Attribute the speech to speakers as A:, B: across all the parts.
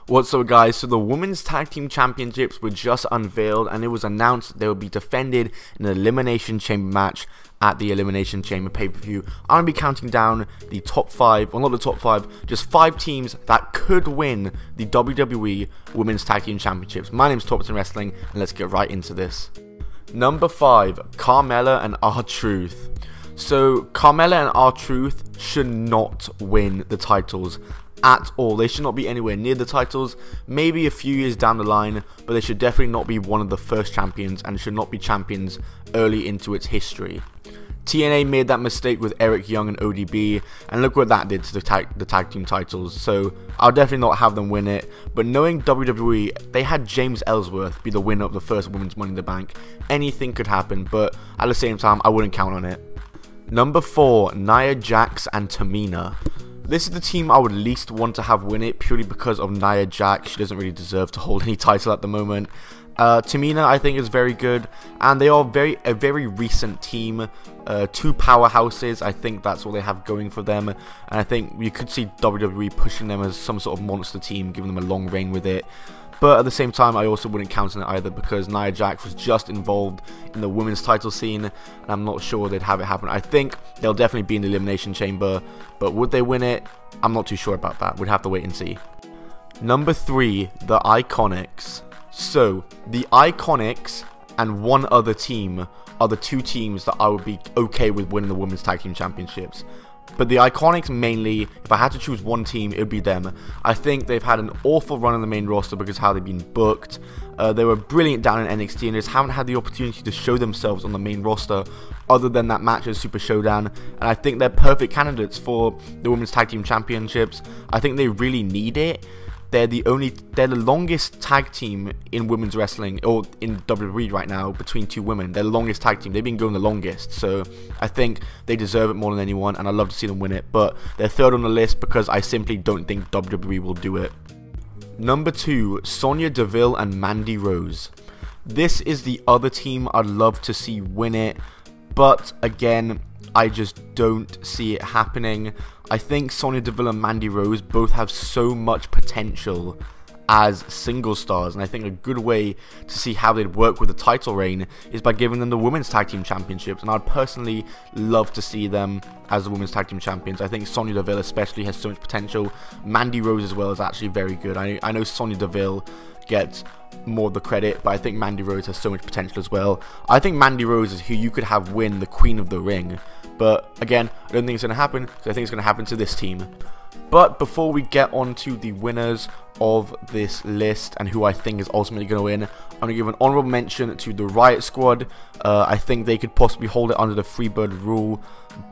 A: What's up, guys? So the Women's Tag Team Championships were just unveiled, and it was announced that they will be defended in an Elimination Chamber match at the Elimination Chamber pay-per-view. I'm going to be counting down the top 5, well, not the top 5, just 5 teams that could win the WWE Women's Tag Team Championships. My name is Thompson Wrestling, and let's get right into this. Number 5, Carmella and R-Truth. So Carmella and R-Truth should not win the titles at all. They should not be anywhere near the titles, maybe a few years down the line, but they should definitely not be one of the first champions and should not be champions early into its history. TNA made that mistake with Eric Young and ODB, and look what that did to the tag team titles, so I'll definitely not have them win it. But knowing WWE, they had James Ellsworth be the winner of the first Women's Money in the Bank. Anything could happen, but at the same time, I wouldn't count on it. Number 4, Nia Jax and Tamina. This is the team I would least want to have win it, purely because of Nia Jax. She doesn't really deserve to hold any title at the moment. Tamina, I think, is very good, and they are a very recent team. 2 powerhouses, I think that's what they have going for them, and I think you could see WWE pushing them as some sort of monster team, giving them a long reign with it. But at the same time, I also wouldn't count on it either, because Nia Jax was just involved in the women's title scene, and I'm not sure they'd have it happen. I think they'll definitely be in the Elimination Chamber, but would they win it? I'm not too sure about that. We'd have to wait and see. Number 3, the IIconics. So, the IIconics and one other team are the 2 teams that I would be okay with winning the Women's Tag Team Championships. But the IIconics mainly, if I had to choose one team, it would be them. I think they've had an awful run in the main roster because of how they've been booked. They were brilliant down in NXT and just haven't had the opportunity to show themselves on the main roster other than that match at Super Showdown. And I think they're perfect candidates for the Women's Tag Team Championships. I think they really need it. They're the longest tag team in women's wrestling, or in WWE right now, between 2 women. They're the longest tag team. They've been going the longest, so I think they deserve it more than anyone, and I'd love to see them win it. But they're 3rd on the list because I simply don't think WWE will do it. Number 2, Sonya Deville and Mandy Rose. This is the other team I'd love to see win it, but again, I just don't see it happening. I think Sonya Deville and Mandy Rose both have so much potential as single stars, and I think a good way to see how they'd work with the title reign is by giving them the Women's Tag Team Championships, and I'd personally love to see them as the Women's Tag Team Champions. I think Sonya Deville especially has so much potential. Mandy Rose as well is actually very good. I know Sonya Deville gets more of the credit, but I think Mandy Rose has so much potential as well. I think Mandy Rose is who you could have win the Queen of the Ring, but again, I don't think it's going to happen, because I think it's going to happen to this team. But before we get on to the winners of this list and who I think is ultimately going to win, I'm going to give an honorable mention to the Riot Squad. I think they could possibly hold it under the Freebird rule,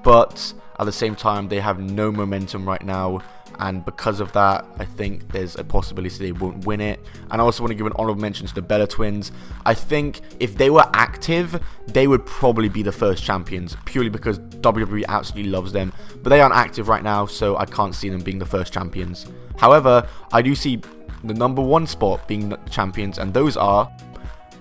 A: but at the same time, they have no momentum right now, and because of that, I think there's a possibility they won't win it. And I also want to give an honorable mention to the Bella Twins. I think if they were active, they would probably be the first champions, purely because WWE absolutely loves them, but they aren't active right now, so I can't see them being the first champions. However, I do see the number 1 spot being the champions, and those are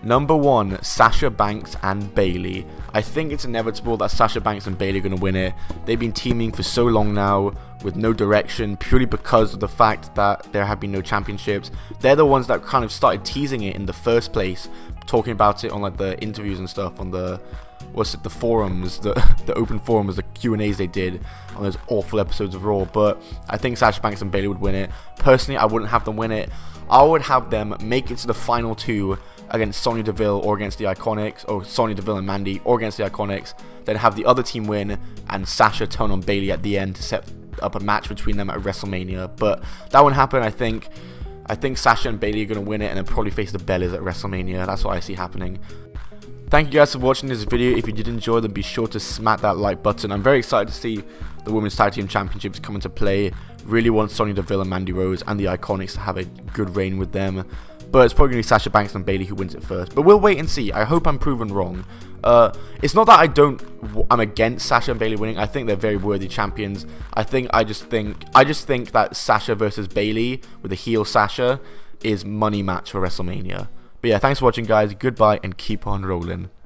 A: number 1, Sasha Banks and Bayley. I think it's inevitable that Sasha Banks and Bayley are going to win it. They've been teaming for so long now with no direction, purely because of the fact that there have been no championships. They're the ones that kind of started teasing it in the first place, talking about it on like the interviews and stuff on the the forums, the open forums, the Q&As they did on those awful episodes of Raw. But I think Sasha Banks and Bayley would win it. Personally, I wouldn't have them win it. I would have them make it to the final 2 against Sonya Deville or against the IIconics, or Sonya Deville and Mandy or against the IIconics, then have the other team win and Sasha turn on Bayley at the end to set up a match between them at WrestleMania. But that won't happen. I think Sasha and Bayley are going to win it and then probably face the Bellas at WrestleMania. That's what I see happening. Thank you guys for watching this video. If you did enjoy, then be sure to smack that like button. I'm very excited to see the Women's Tag Team Championships come into play. Really want Sonya Deville and Mandy Rose and the IIconics to have a good reign with them. But it's probably going to be Sasha Banks and Bayley who wins it first. But we'll wait and see. I hope I'm proven wrong. It's not that I'm against Sasha and Bayley winning. I think they're very worthy champions. I just think that Sasha versus Bayley with the heel Sasha is money match for WrestleMania. But yeah, thanks for watching, guys. Goodbye and keep on rolling.